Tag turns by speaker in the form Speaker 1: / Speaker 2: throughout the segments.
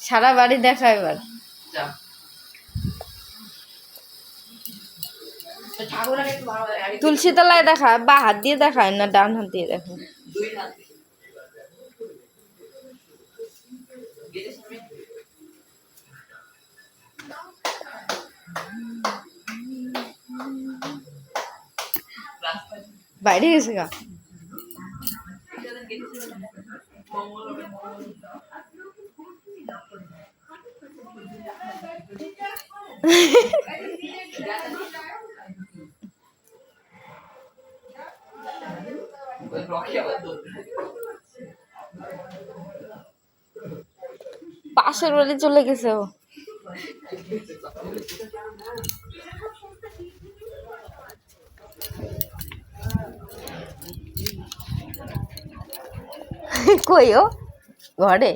Speaker 1: সারা বাড়ি দেখা এবার। তুলসী তলায় দেখা, বা হাত দিয়ে দেখায় না ডান হাত দিয়ে দেখা? বাইরে গেছে গা। পাশের বাড়ি চলে গেছে ও। কই ও ঘরে?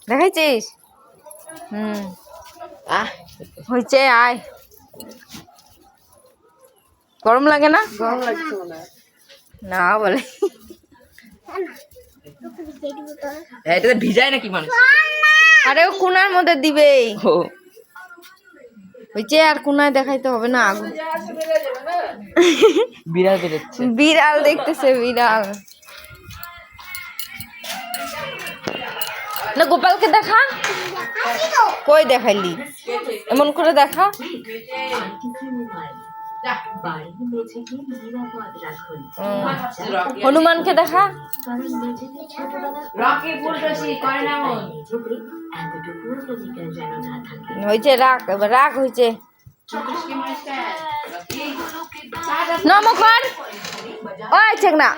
Speaker 1: দেখাইছিস? হয়েছে, আয়। গরম লাগে না?
Speaker 2: গরম লাগছে মনে হয়
Speaker 1: না বলে
Speaker 2: এটা ভিজায় নাকি মানুষ?
Speaker 1: আরে ও কোনার মধ্যে দিবে। হয়েছে, আর কোনায় দেখাইতে হবে না আগুন।
Speaker 2: বিড়াল বেরোচ্ছে।
Speaker 1: বিড়াল দেখতেছে, বিড়াল না। গোপালকে দেখা, কই দেখাইলি? এমন করে দেখা। হনুমানকে দেখা। হয়েছে, রাগ, এবার রাগ হয়েছে। নমস্কার, ওই চেক না।